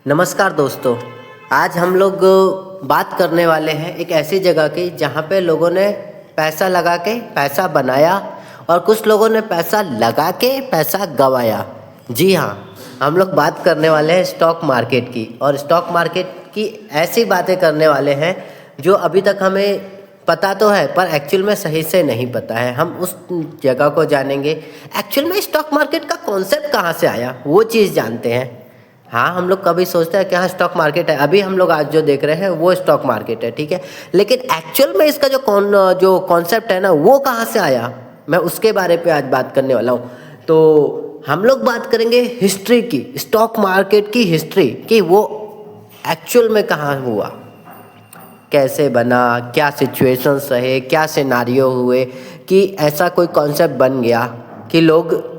नमस्कार दोस्तों। आज हम लोग बात करने वाले हैं एक ऐसी जगह की जहाँ पे लोगों ने पैसा लगा के पैसा बनाया और कुछ लोगों ने पैसा लगा के पैसा गंवाया। जी हाँ, हम लोग बात करने वाले हैं स्टॉक मार्केट की। और स्टॉक मार्केट की ऐसी बातें करने वाले हैं जो अभी तक हमें पता तो है पर एक्चुअल में सही से नहीं पता है। हम उस जगह को जानेंगे, एक्चुअल में स्टॉक मार्केट का कॉन्सेप्ट कहाँ से आया वो चीज़ जानते हैं। हाँ, हम लोग कभी सोचते हैं कि हाँ स्टॉक मार्केट है, अभी हम लोग आज जो देख रहे हैं वो स्टॉक मार्केट है, ठीक है। लेकिन एक्चुअल में इसका जो कॉन्सेप्ट है ना वो कहाँ से आया, मैं उसके बारे पे आज बात करने वाला हूँ। तो हम लोग बात करेंगे हिस्ट्री की, स्टॉक मार्केट की हिस्ट्री कि वो एक्चुअल में कहाँ हुआ, कैसे बना, क्या सिचुएशंस रहे, क्या सिनारियो हुए कि ऐसा कोई कॉन्सेप्ट बन गया कि लोग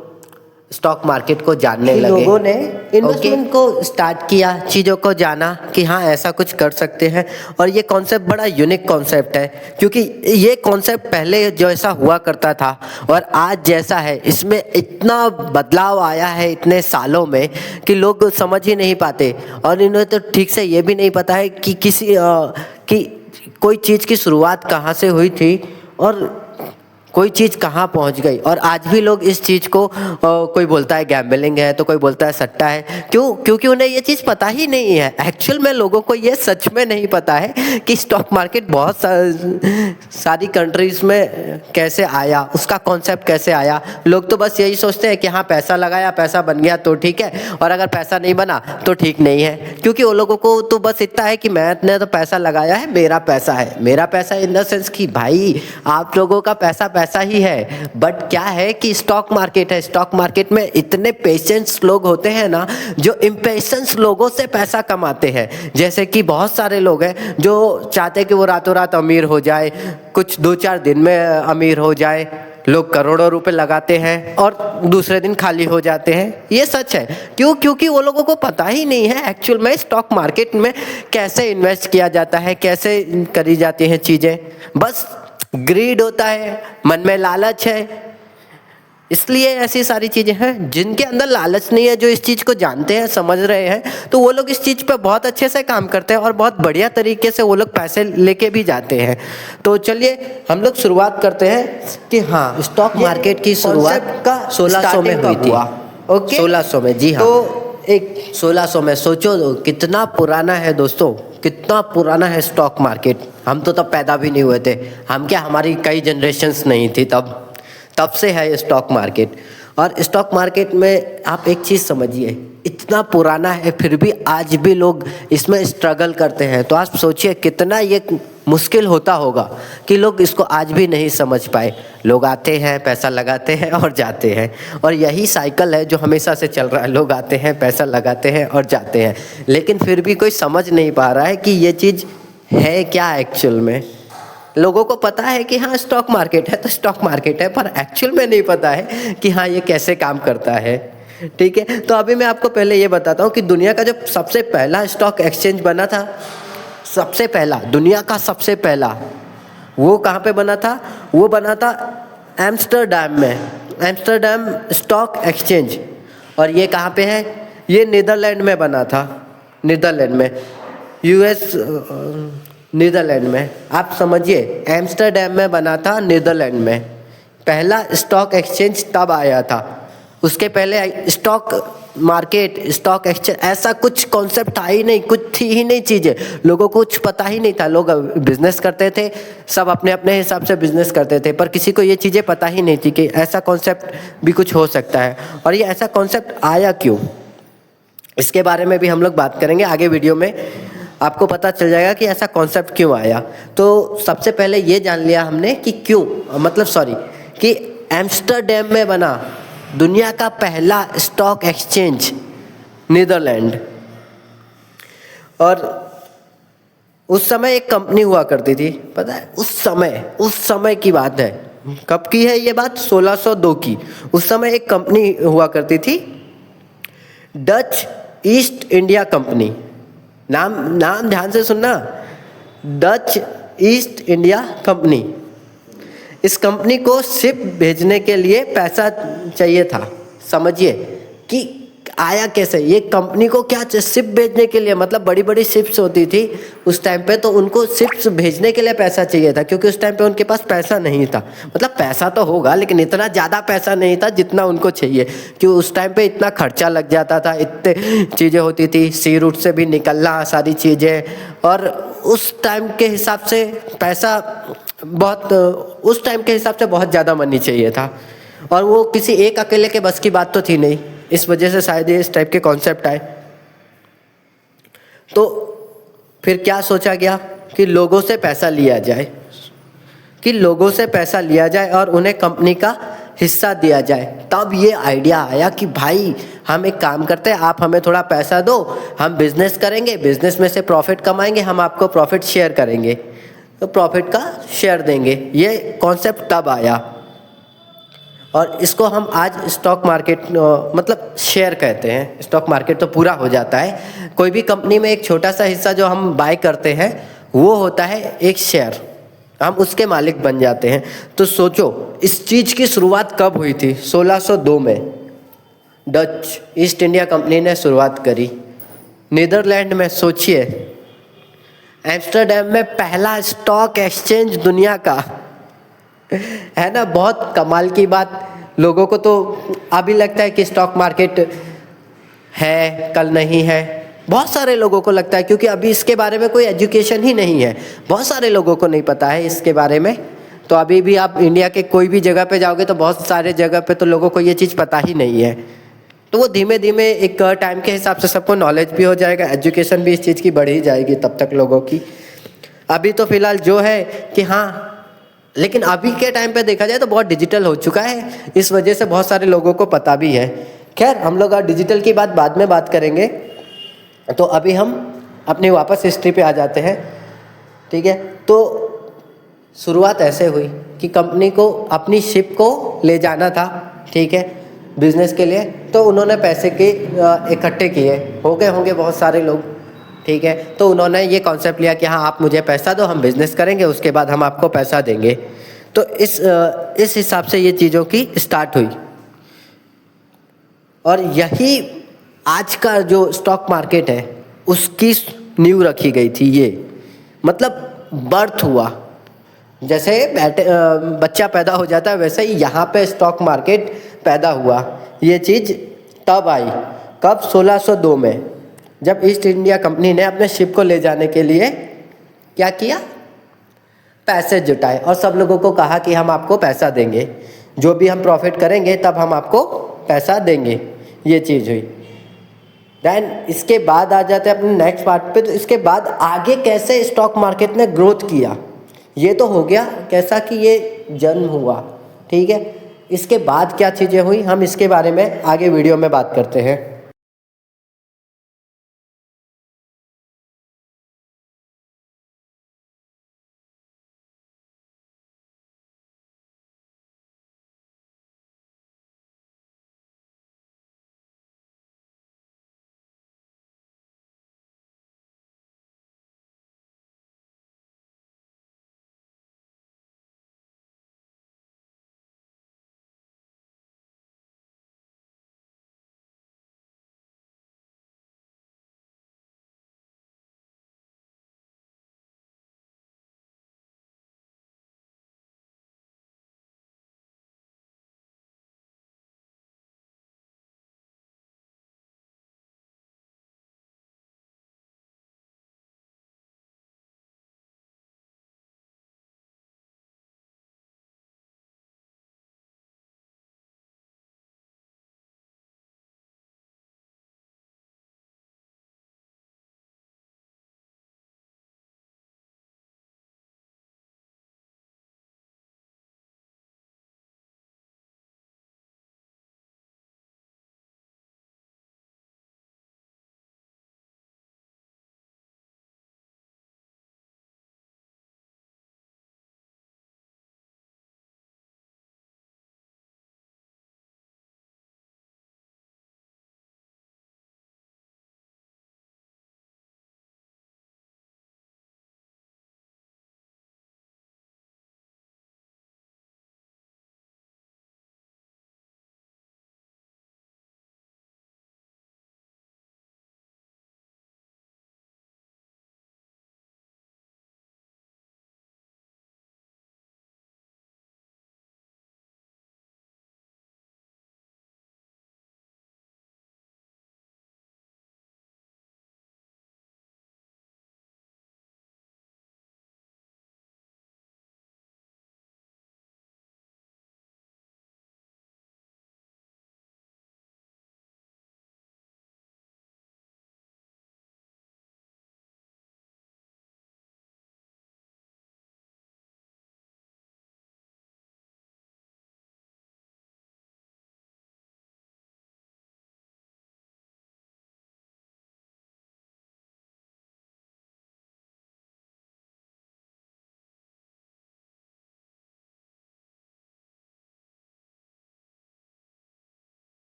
स्टॉक मार्केट को जानने लगे। लोगों ने इन्वेस्टमेंट को स्टार्ट किया, चीज़ों को जाना कि हाँ ऐसा कुछ कर सकते हैं। और ये कॉन्सेप्ट बड़ा यूनिक कॉन्सेप्ट है क्योंकि ये कॉन्सेप्ट पहले जैसा हुआ करता था और आज जैसा है इसमें इतना बदलाव आया है इतने सालों में कि लोग समझ ही नहीं पाते। और इन्हें तो ठीक से ये भी नहीं पता है कि कि कोई चीज़ की शुरुआत कहाँ से हुई थी और कोई चीज़ कहाँ पहुँच गई। और आज भी लोग इस चीज़ को कोई बोलता है गैम्बलिंग है तो कोई बोलता है सट्टा है। क्योंकि उन्हें ये चीज़ पता ही नहीं है। एक्चुअल में लोगों को ये सच में नहीं पता है कि स्टॉक मार्केट बहुत सारी कंट्रीज़ में कैसे आया, उसका कॉन्सेप्ट कैसे आया। लोग तो बस यही सोचते हैं कि हाँ पैसा लगाया, पैसा बन गया तो ठीक है, और अगर पैसा नहीं बना तो ठीक नहीं है। क्योंकि वो लोगों को तो बस इतना है कि मैंने तो पैसा लगाया है, मेरा पैसा है। मेरा पैसा इन द सेंस कि भाई आप लोगों का पैसा पैसा ही है, बट क्या है कि स्टॉक मार्केट है। स्टॉक मार्केट में इतने पेशेंस लोग होते हैं ना जो इम्पेशेंस लोगों से पैसा कमाते हैं। जैसे कि बहुत सारे लोग हैं जो चाहते हैं कि वो रातों रात अमीर हो जाए, कुछ 2-4 दिन में अमीर हो जाए। लोग करोड़ों रुपए लगाते हैं और दूसरे दिन खाली हो जाते हैं। ये सच है। क्योंकि वो लोगों को पता ही नहीं है एक्चुअल में स्टॉक मार्केट में कैसे इन्वेस्ट किया जाता है, कैसे करी जाती हैं चीज़ें। बस ग्रीड होता है, मन में लालच है, इसलिए ऐसी सारी चीज़ें हैं। जिनके अंदर लालच नहीं है, जो इस चीज़ को जानते हैं, समझ रहे हैं, तो वो लोग इस चीज़ पे बहुत अच्छे से काम करते हैं और बहुत बढ़िया तरीके से वो लोग पैसे लेके भी जाते हैं। तो चलिए हम लोग शुरुआत करते हैं कि हाँ स्टॉक मार्केट की शुरुआत का 1600 में हुई थी। ओके, 1600 में, जी हाँ। तो एक 1600 में सोचो कितना पुराना है दोस्तों, कितना पुराना है स्टॉक मार्केट। हम तो तब पैदा भी नहीं हुए थे। हम क्या, हमारी कई जनरेशन्स नहीं थी तब से है ये स्टॉक मार्केट। और स्टॉक मार्केट में आप एक चीज़ समझिए, इतना पुराना है फिर भी आज भी लोग इसमें स्ट्रगल करते हैं। तो आप सोचिए कितना ये मुश्किल होता होगा कि लोग इसको आज भी नहीं समझ पाए। लोग आते हैं, पैसा लगाते हैं और जाते हैं, और यही साइकिल है जो हमेशा से चल रहा है। लोग आते हैं, पैसा लगाते हैं और जाते हैं, लेकिन फिर भी कोई समझ नहीं पा रहा है कि ये चीज़ है क्या एक्चुअल में। लोगों को पता है कि हाँ स्टॉक मार्केट है तो स्टॉक मार्केट है, पर एक्चुअल में नहीं पता है कि हाँ ये कैसे काम करता है। ठीक है, तो अभी मैं आपको पहले ये बताता हूँ कि दुनिया का जो सबसे पहला स्टॉक एक्सचेंज बना था, सबसे पहला, दुनिया का सबसे पहला, वो कहाँ पे बना था? वो बना था एम्स्टर्डम में, एम्स्टर्डम स्टॉक एक्सचेंज। और ये कहाँ पे है? ये नीदरलैंड में बना था, नीदरलैंड में, यूएस, नीदरलैंड में। आप समझिए एम्स्टर्डम में बना था, नीदरलैंड में। पहला स्टॉक एक्सचेंज तब आया था। उसके पहले स्टॉक मार्केट, स्टॉक एक्सचेंज ऐसा कुछ कॉन्सेप्ट था ही नहीं, कुछ थी ही नहीं चीज़ें। लोगों को कुछ पता ही नहीं था। लोग बिजनेस करते थे, सब अपने अपने हिसाब से बिजनेस करते थे, पर किसी को ये चीज़ें पता ही नहीं थी कि ऐसा कॉन्सेप्ट भी कुछ हो सकता है। और ये ऐसा कॉन्सेप्ट आया क्यों, इसके बारे में भी हम लोग बात करेंगे आगे वीडियो में। आपको पता चल जाएगा कि ऐसा कॉन्सेप्ट क्यों आया। तो सबसे पहले ये जान लिया हमने कि क्यों, कि एम्स्टर्डम में बना दुनिया का पहला स्टॉक एक्सचेंज, नीदरलैंड। और उस समय एक कंपनी हुआ करती थी, पता है, उस समय की बात है। कब की है ये बात? 1602 की। उस समय एक कंपनी हुआ करती थी, डच ईस्ट इंडिया कंपनी। नाम ध्यान से सुनना, डच ईस्ट इंडिया कंपनी। इस कंपनी को शिप भेजने के लिए पैसा चाहिए था। समझिए कि आया कैसे, ये कंपनी को क्या शिप भेजने के लिए, मतलब बड़ी बड़ी शिप्स होती थी उस टाइम पे, तो उनको शिप्स भेजने के लिए पैसा चाहिए था, क्योंकि उस टाइम पे उनके पास पैसा नहीं था। मतलब पैसा तो होगा लेकिन इतना ज़्यादा पैसा नहीं था जितना उनको चाहिए, क्योंकि उस टाइम पे इतना खर्चा लग जाता था, इतने चीज़ें होती थी, सी रूट से भी निकलना सारी चीज़ें, और उस टाइम के हिसाब से पैसा बहुत, उस टाइम के हिसाब से बहुत ज़्यादा मनी चाहिए था, और वो किसी एक अकेले के बस की बात तो थी नहीं। इस वजह से शायद ये इस टाइप के कॉन्सेप्ट आए। तो फिर क्या सोचा गया कि लोगों से पैसा लिया जाए, कि लोगों से पैसा लिया जाए और उन्हें कंपनी का हिस्सा दिया जाए। तब ये आइडिया आया कि भाई हम एक काम करते हैं, आप हमें थोड़ा पैसा दो, हम बिजनेस करेंगे, बिजनेस में से प्रॉफिट कमाएंगे, हम आपको प्रॉफिट शेयर करेंगे, तो प्रॉफिट का शेयर देंगे। ये कॉन्सेप्ट तब आया, और इसको हम आज स्टॉक मार्केट मतलब शेयर कहते हैं। स्टॉक मार्केट तो पूरा हो जाता है, कोई भी कंपनी में एक छोटा सा हिस्सा जो हम बाय करते हैं वो होता है एक शेयर, हम उसके मालिक बन जाते हैं। तो सोचो इस चीज़ की शुरुआत कब हुई थी? 1602 में डच ईस्ट इंडिया कंपनी ने शुरुआत करी। नीदरलैंड में, सोचिए, एम्स्टर्डम में पहला स्टॉक एक्सचेंज दुनिया का, है ना। बहुत कमाल की बात। लोगों को तो अभी लगता है कि स्टॉक मार्केट है कल नहीं है, बहुत सारे लोगों को लगता है, क्योंकि अभी इसके बारे में कोई एजुकेशन ही नहीं है, बहुत सारे लोगों को नहीं पता है इसके बारे में। तो अभी भी आप इंडिया के कोई भी जगह पे जाओगे तो बहुत सारे जगह पे तो लोगों को ये चीज़ पता ही नहीं है। तो वो धीमे धीमे एक टाइम के हिसाब से सबको नॉलेज भी हो जाएगा, एजुकेशन भी इस चीज़ की बढ़ ही जाएगी तब तक लोगों की। अभी तो फिलहाल जो है कि हाँ, लेकिन अभी के टाइम पे देखा जाए तो बहुत डिजिटल हो चुका है, इस वजह से बहुत सारे लोगों को पता भी है। खैर हम लोग डिजिटल की बात बाद में बात करेंगे, तो अभी हम अपनी वापस हिस्ट्री पे आ जाते हैं, ठीक है। तो शुरुआत ऐसे हुई कि कंपनी को अपनी शिप को ले जाना था, ठीक है, बिजनेस के लिए। तो उन्होंने पैसे के इकट्ठे किए, हो गए होंगे बहुत सारे लोग, ठीक है। तो उन्होंने ये कॉन्सेप्ट लिया कि हाँ आप मुझे पैसा दो, हम बिज़नेस करेंगे, उसके बाद हम आपको पैसा देंगे। तो इस हिसाब से ये चीज़ों की स्टार्ट हुई, और यही आज का जो स्टॉक मार्केट है उसकी नींव रखी गई थी। ये मतलब बर्थ हुआ, जैसे बच्चा पैदा हो जाता है वैसे ही यहाँ पे स्टॉक मार्केट पैदा हुआ। ये चीज़ तब आई, कब? 1602 में, जब ईस्ट इंडिया कंपनी ने अपने शिप को ले जाने के लिए क्या किया? पैसे जुटाए, और सब लोगों को कहा कि हम आपको पैसा देंगे, जो भी हम प्रॉफिट करेंगे तब हम आपको पैसा देंगे। ये चीज़ हुई। देन इसके बाद आ जाते हैं अपने नेक्स्ट पार्ट पे। तो इसके बाद आगे कैसे स्टॉक मार्केट ने ग्रोथ किया, ये तो हो गया कैसा कि ये जन्म हुआ, ठीक है। इसके बाद क्या चीज़ें हुई हम इसके बारे में आगे वीडियो में बात करते हैं।